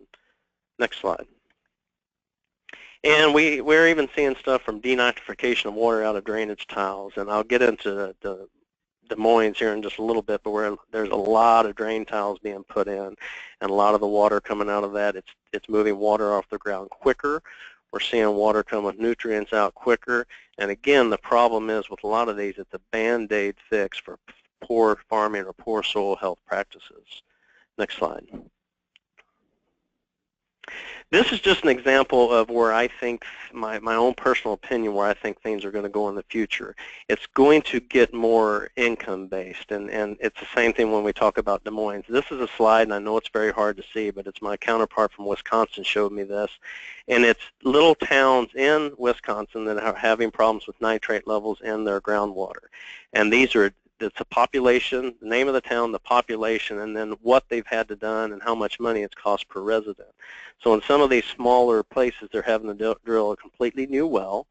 Next slide. And we're even seeing stuff from denitrification of water out of drainage tiles, and I'll get into the Des Moines here in just a little bit, but where there's a lot of drain tiles being put in, and a lot of the water coming out of that, it's moving water off the ground quicker. We're seeing water come with nutrients out quicker, and again, the problem is with a lot of these, it's a Band-Aid fix for poor farming or poor soil health practices. Next slide. This is just an example of where I think, my own personal opinion, where I think things are going to go in the future. It's going to get more income-based, and it's the same thing when we talk about Des Moines. This is a slide, and I know it's very hard to see, but it's my counterpart from Wisconsin showed me this, and it's little towns in Wisconsin that are having problems with nitrate levels in their groundwater. And these are, it's a population, the name of the town, the population, and then what they've had to done and how much money it's cost per resident. So in some of these smaller places, they're having to drill a completely new well,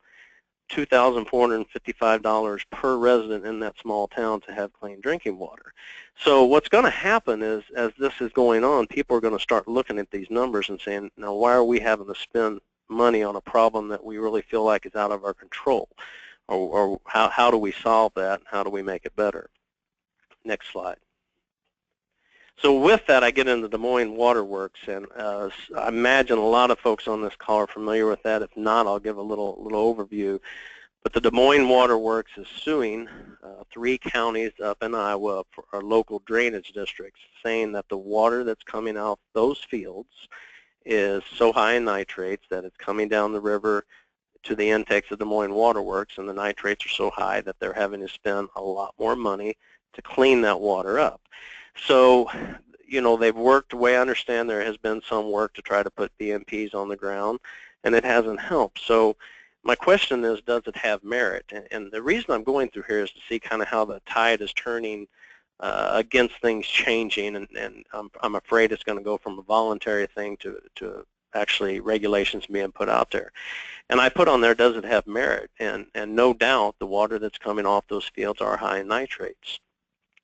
$2,455 per resident in that small town to have clean drinking water. So what's going to happen is, as this is going on, people are going to start looking at these numbers and saying, now why are we having to spend money on a problem that we really feel like is out of our control? Or how do we solve that? How do we make it better? Next slide. So with that, I get into Des Moines Water Works, and I imagine a lot of folks on this call are familiar with that. If not, I'll give a little overview. But the Des Moines Water Works is suing 3 counties up in Iowa for our local drainage districts, saying that the water that's coming out those fields is so high in nitrates that it's coming down the river to the intakes of Des Moines Water Works, and the nitrates are so high that they're having to spend a lot more money to clean that water up. So, you know, they've worked, the way I understand, there has been some work to try to put BMPs on the ground, and it hasn't helped. So my question is, does it have merit? And the reason I'm going through here is to see kind of how the tide is turning against things changing, and I'm afraid it's going to go from a voluntary thing to actually regulations being put out there. And I put on there, does it have merit? And no doubt the water that's coming off those fields are high in nitrates.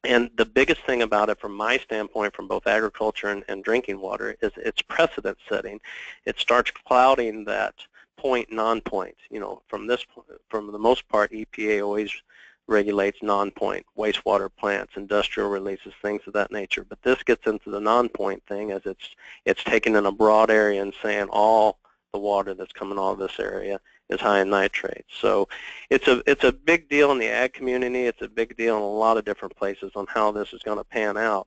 And the biggest thing about it from my standpoint, from both agriculture and drinking water, is it's precedent setting. It starts clouding that point, non-point. You know, from the most part, EPA always regulates non-point wastewater plants, industrial releases, things of that nature. But this gets into the non-point thing, as it's taken in a broad area and saying all the water that's coming out of this area is high in nitrates. So it's a big deal in the ag community. It's a big deal in a lot of different places on how this is going to pan out.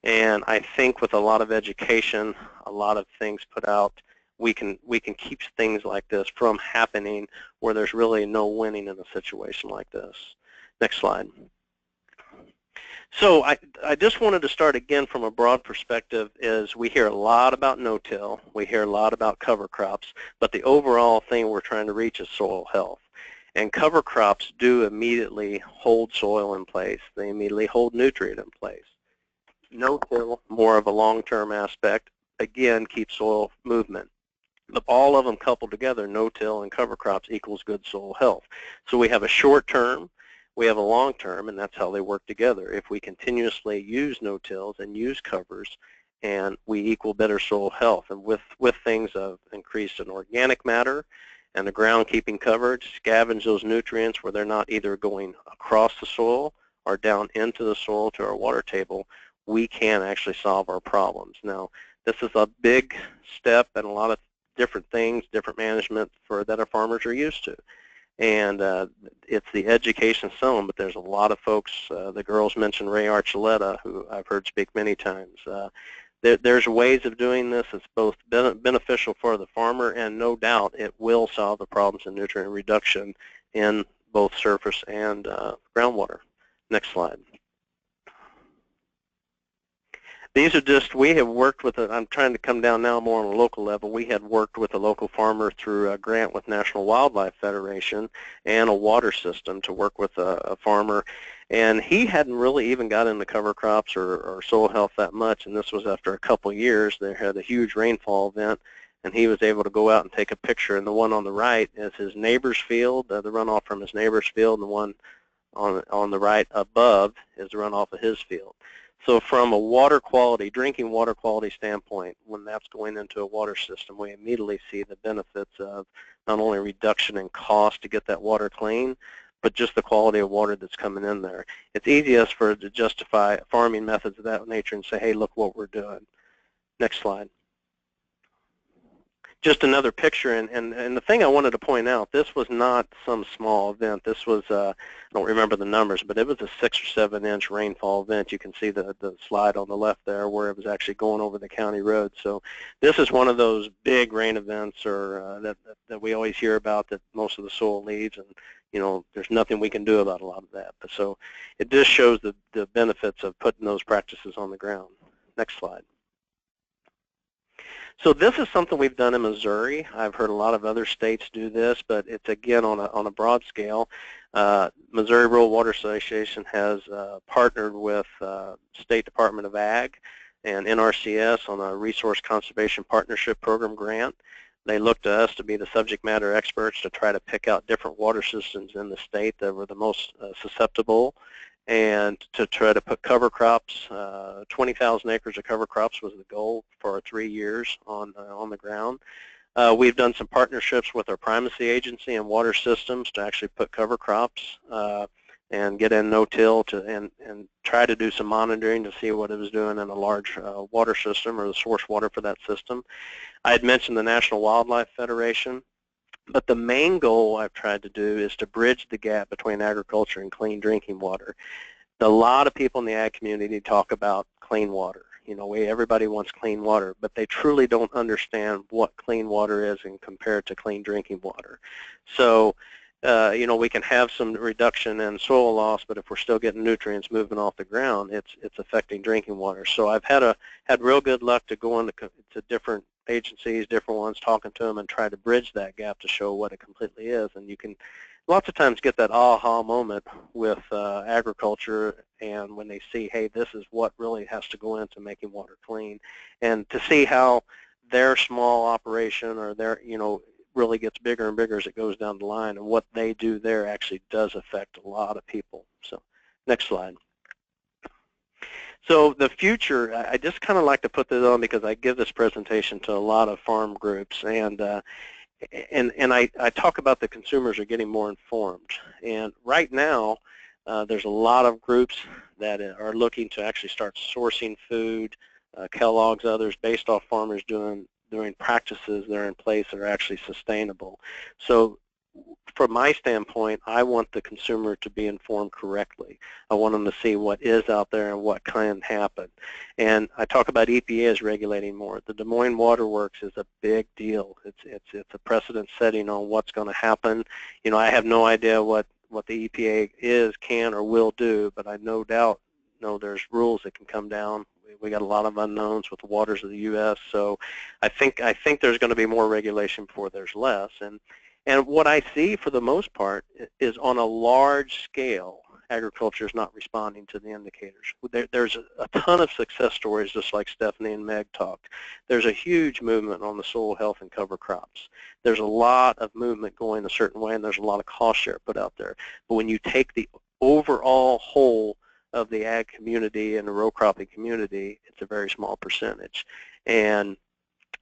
And I think with a lot of education, a lot of things put out, we can keep things like this from happening where there's really no winning in a situation like this. Next slide. So I just wanted to start again from a broad perspective. Is we hear a lot about no-till, we hear a lot about cover crops, but the overall thing we're trying to reach is soil health. And cover crops do immediately hold soil in place. They immediately hold nutrient in place. No-till, more of a long-term aspect, again, keeps soil movement. But all of them coupled together, no-till and cover crops, equals good soil health. So we have a short-term, we have a long-term, and that's how they work together. If we continuously use no-tills and use covers, and we equal better soil health. And with things of increase in organic matter and the ground keeping covered, scavenge those nutrients where they're not either going across the soil or down into the soil to our water table, we can actually solve our problems. Now, this is a big step and a lot of different things, different management that our farmers are used to. And it's the education selling, but there's a lot of folks, the girls mentioned Ray Archuleta, who I've heard speak many times. There's ways of doing this. It's both beneficial for the farmer, and no doubt it will solve the problems in nutrient reduction in both surface and groundwater. Next slide. These are just, we have worked with, I'm trying to come down now more on a local level. We had worked with a local farmer through a grant with National Wildlife Federation and a water system to work with a farmer. And he hadn't really even got into cover crops or soil health that much. And this was after a couple years. They had a huge rainfall event, and he was able to go out and take a picture. And the one on the right is his neighbor's field, the runoff from his neighbor's field, and the one on the right above is the runoff of his field. So from a water quality, drinking water quality standpoint, when that's going into a water system, we immediately see the benefits of not only reduction in cost to get that water clean, but just the quality of water that's coming in there. It's easiest for it to justify farming methods of that nature and say, hey, look what we're doing. Next slide. Just another picture, and the thing I wanted to point out, this was not some small event. This was, I don't remember the numbers, but it was a 6 or 7 inch rainfall event. You can see the slide on the left there where it was actually going over the county road. So this is one of those big rain events or that we always hear about, that most of the soil leaves, and you know, there's nothing we can do about a lot of that. But so it just shows the benefits of putting those practices on the ground. Next slide. So this is something we've done in Missouri. I've heard a lot of other states do this, but it's again on a broad scale. Missouri Rural Water Association has partnered with State Department of Ag and NRCS on a Resource Conservation Partnership Program grant. They looked to us to be the subject matter experts to try to pick out different water systems in the state that were the most susceptible, and to try to put cover crops, 20,000 acres of cover crops was the goal for 3 years on the ground. We've done some partnerships with our primacy agency and water systems to actually put cover crops and get in no-till and try to do some monitoring to see what it was doing in a large water system or the source water for that system. I had mentioned the National Wildlife Federation. But the main goal I've tried to do is to bridge the gap between agriculture and clean drinking water. A lot of people in the ag community talk about clean water. You know, everybody wants clean water, but they truly don't understand what clean water is and compare it to clean drinking water. So, you know, we can have some reduction in soil loss, but if we're still getting nutrients moving off the ground, it's affecting drinking water. So I've had real good luck to go into different agencies, different ones, talking to them and try to bridge that gap to show what it completely is. And you can lots of times get that aha moment with agriculture, and when they see, hey, this is what really has to go into making water clean, and to see how their small operation or their, you know, really gets bigger and bigger as it goes down the line, and what they do there actually does affect a lot of people. So next slide. So the future, I just kind of like to put this on because I give this presentation to a lot of farm groups, and I talk about the consumers are getting more informed. And right now, there's a lot of groups that are looking to actually start sourcing food, Kellogg's, others, based off farmers doing practices that are in place that are actually sustainable. So from my standpoint, I want the consumer to be informed correctly. I want them to see what is out there and what can happen. And I talk about EPA is regulating more. The Des Moines Water Works is a big deal. It's a precedent setting on what's going to happen. You know, I have no idea what the EPA can or will do, but I no doubt know there's rules that can come down. We got a lot of unknowns with the waters of the U.S., so I think there's going to be more regulation before there's less. And what I see for the most part is on a large scale, agriculture is not responding to the indicators. There's a ton of success stories, just like Stephanie and Meg talked. There's a huge movement on the soil health and cover crops. There's a lot of movement going a certain way, and there's a lot of cost share put out there. But when you take the overall whole of the ag community and the row cropping community, it's a very small percentage. And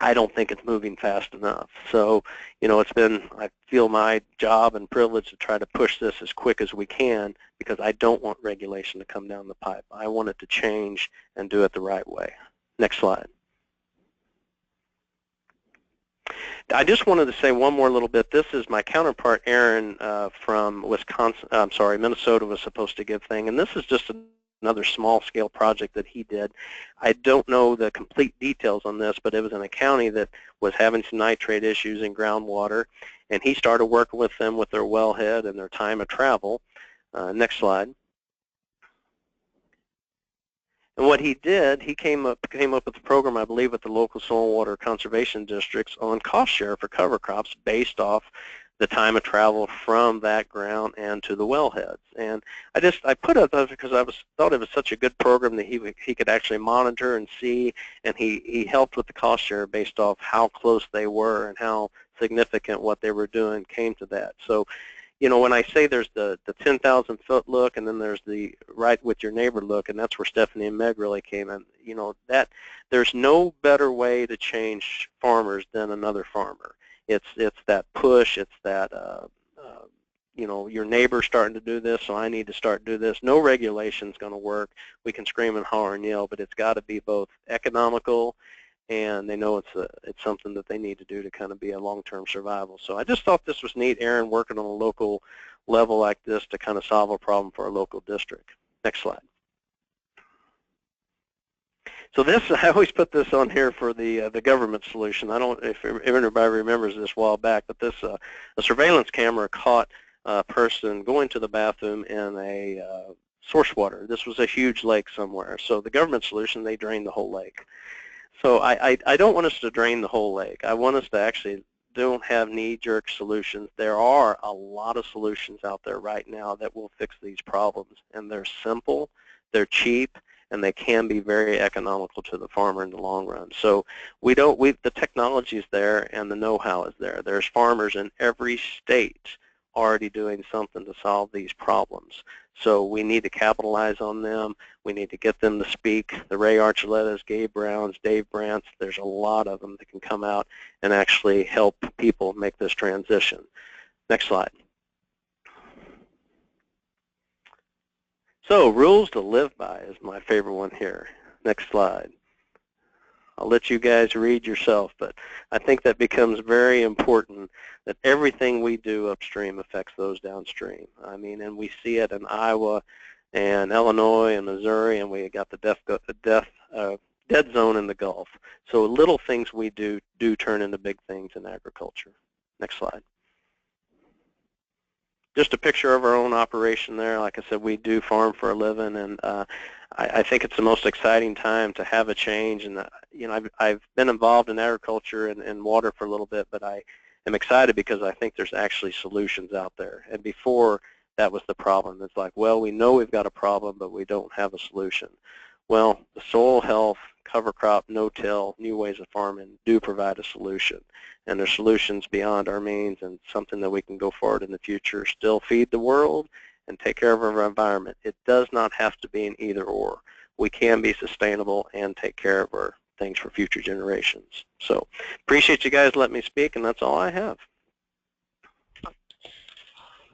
I don't think it's moving fast enough. So, you know, it's been, I feel my job and privilege to try to push this as quick as we can, because I don't want regulation to come down the pipe. I want it to change and do it the right way. Next slide. I just wanted to say one more little bit. This is my counterpart, Aaron, from Minnesota, was supposed to give thing, and this is just another small-scale project that he did. I don't know the complete details on this, but it was in a county that was having some nitrate issues in groundwater, and he started working with them with their wellhead and their time of travel. Next slide. And what he did, he came up with a program, I believe, with the local soil and water conservation districts on cost share for cover crops based off the time of travel from that ground and to the wellheads. And I put it up because I thought it was such a good program that he could actually monitor and see, and he helped with the cost share based off how close they were and how significant what they were doing came to that. So, you know, when I say there's the 10,000-foot look, and then there's the right with your neighbor look, and that's where Stephanie and Meg really came in, you know, that there's no better way to change farmers than another farmer. It's that push, it's that, you know, your neighbor's starting to do this, so I need to start to do this. No regulation's going to work. We can scream and holler and yell, but it's got to be both economical, and they know it's something that they need to do to kind of be a long-term survival. So I just thought this was neat, Aaron, working on a local level like this to kind of solve a problem for a local district. Next slide. So this, I always put this on here for the government solution. I don't know if everybody remembers this a while back, but this a surveillance camera caught a person going to the bathroom in a source water. This was a huge lake somewhere. So the government solution, they drained the whole lake. So I don't want us to drain the whole lake. I want us to actually don't have knee-jerk solutions. There are a lot of solutions out there right now that will fix these problems, and they're simple, they're cheap, and they can be very economical to the farmer in the long run. So the technology is there and the know-how is there. There's farmers in every state already doing something to solve these problems. So we need to capitalize on them. We need to get them to speak. The Ray Archulettas, Gabe Browns, Dave Brants, there's a lot of them that can come out and actually help people make this transition. Next slide. So rules to live by is my favorite one here. Next slide. I'll let you guys read yourself, but I think that becomes very important that everything we do upstream affects those downstream. I mean, and we see it in Iowa and Illinois and Missouri, and we got the dead zone in the Gulf. So little things we do turn into big things in agriculture. Next slide. Just a picture of our own operation there. Like I said, we do farm for a living, and I think it's the most exciting time to have a change. And you know, I've been involved in agriculture and water for a little bit, but I am excited because I think there's actually solutions out there. And before, that was the problem. It's like, well, we know we've got a problem, but we don't have a solution. Well, the soil health, cover crop, no-till, new ways of farming do provide a solution. And there's solutions beyond our means and something that we can go forward in the future, still feed the world and take care of our environment. It does not have to be an either or. We can be sustainable and take care of our things for future generations. So appreciate you guys letting me speak, and that's all I have.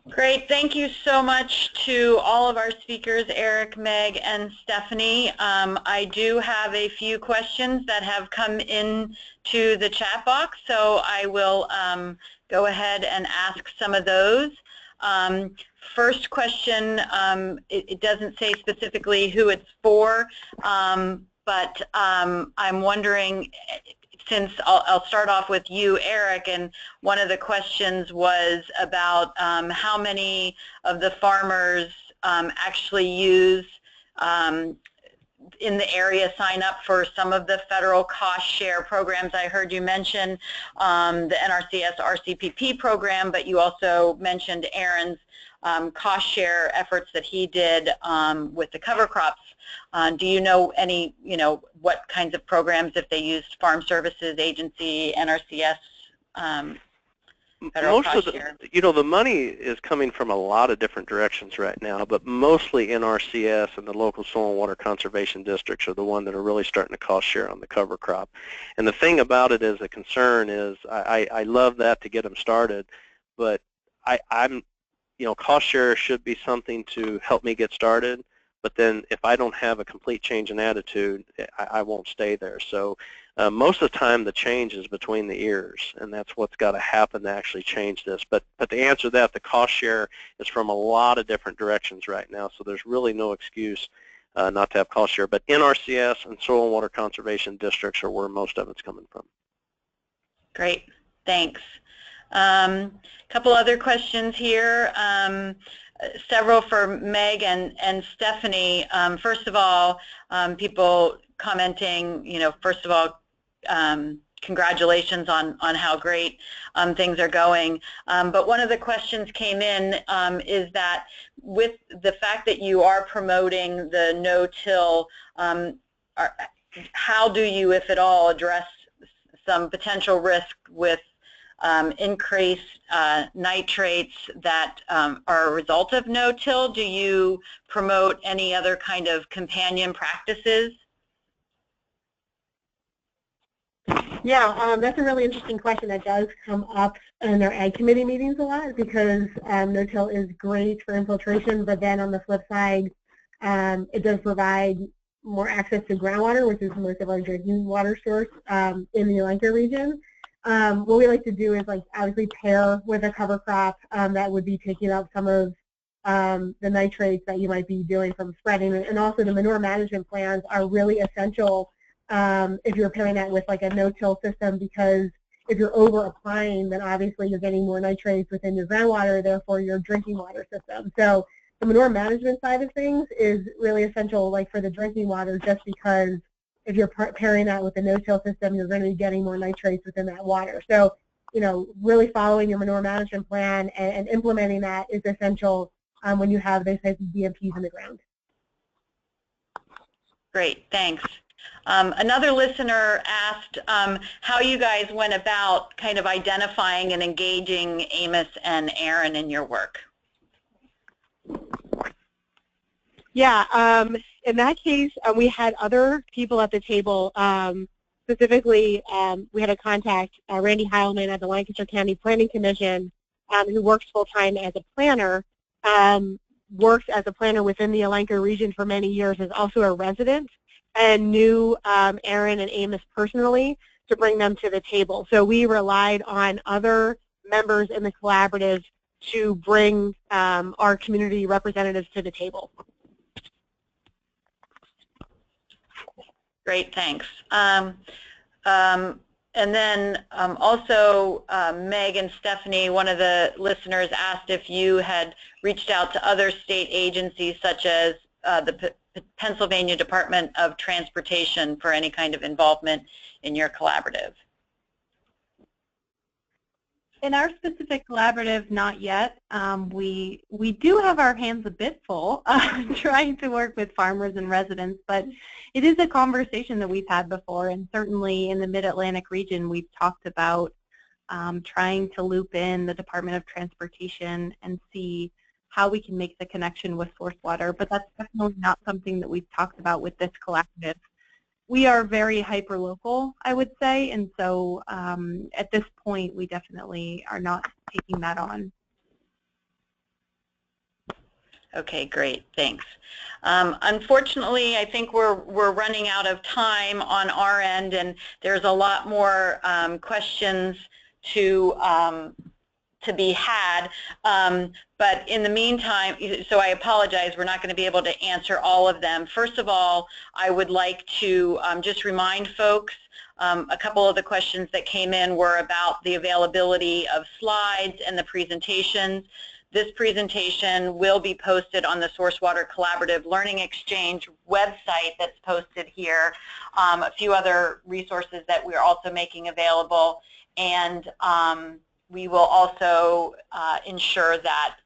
Great. Thank you so much to all of our speakers, Eric, Meg, and Stephanie. I do have a few questions that have come in to the chat box, so I will go ahead and ask some of those. First question, it doesn't say specifically who it's for, but I'm wondering, since I'll start off with you, Eric, and one of the questions was about how many of the farmers actually use in the area sign up for some of the federal cost share programs. I heard you mention the NRCS RCPP program, but you also mentioned Aaron's cost share efforts that he did with the cover crops. Do you know any, what kinds of programs, if they used Farm Services Agency, NRCS, federal cost share? The money is coming from a lot of different directions right now, but mostly NRCS and the local soil and water conservation districts are the ones that are really starting to cost share on the cover crop. And the thing about it is, a concern is, I love that to get them started, but I'm cost share should be something to help me get started, but then if I don't have a complete change in attitude, I won't stay there. So most of the time the change is between the ears, and that's what's got to happen to actually change this. But to answer that, the cost share is from a lot of different directions right now, so there's really no excuse not to have cost share. But NRCS and soil and water conservation districts are where most of it's coming from. Great, thanks. Couple other questions here, several for Meg and Stephanie. First of all, people commenting, first of all, congratulations on how great things are going. But one of the questions came in is that with the fact that you are promoting the no-till, how do you, if at all, address some potential risk with increased nitrates that are a result of no-till? Do you promote any other kind of companion practices? Yeah, that's a really interesting question that does come up in our Ag Committee meetings a lot, because no-till is great for infiltration, but then on the flip side, it does provide more access to groundwater, which is most of our drinking water source in the Elenco region. What we like to do is obviously pair with a cover crop that would be taking up some of the nitrates that you might be doing from spreading, and also the manure management plans are really essential if you're pairing that with a no-till system, because if you're over applying, then obviously you're getting more nitrates within your groundwater, therefore your drinking water system. So the manure management side of things is really essential, for the drinking water, just because if you're pairing that with a no-till system, you're going to be getting more nitrates within that water. So, really following your manure management plan and implementing that is essential when you have those types of DMPs in the ground. Great, thanks. Another listener asked how you guys went about kind of identifying and engaging Amos and Aaron in your work. Yeah, in that case, we had other people at the table. Specifically, we had a contact, Randy Heilman at the Lancaster County Planning Commission, who works full-time as a planner, works as a planner within the Elenco region for many years, is also a resident and knew Aaron and Amos personally to bring them to the table. So we relied on other members in the collaborative to bring our community representatives to the table. Great, thanks. And then also, Meg and Stephanie, one of the listeners asked if you had reached out to other state agencies such as the Pennsylvania Department of Transportation for any kind of involvement in your collaborative. In our specific collaborative, not yet. We do have our hands a bit full trying to work with farmers and residents, but it is a conversation that we've had before, and certainly in the Mid-Atlantic region, we've talked about trying to loop in the Department of Transportation and see how we can make the connection with source water, but that's definitely not something that we've talked about with this collaborative. We are very hyper-local, I would say, and so at this point, we definitely are not taking that on. Okay, great, thanks. Unfortunately, I think we're running out of time on our end, and there's a lot more questions to be had. But in the meantime, so I apologize, we're not going to be able to answer all of them. First of all, I would like to just remind folks, a couple of the questions that came in were about the availability of slides and the presentations. This presentation will be posted on the Source Water Collaborative Learning Exchange website that's posted here. A few other resources that we're also making available, and we will also ensure that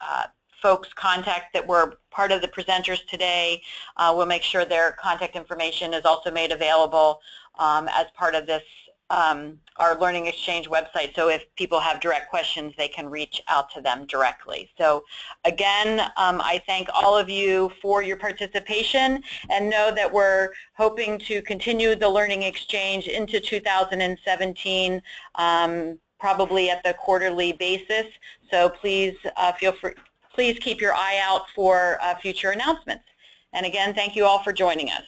folks contact that were part of the presenters today, we'll make sure their contact information is also made available as part of this, our Learning Exchange website. So if people have direct questions, they can reach out to them directly. So again, I thank all of you for your participation, and know that we're hoping to continue the Learning Exchange into 2017. Probably at the quarterly basis. So please please keep your eye out for future announcements. And again, thank you all for joining us.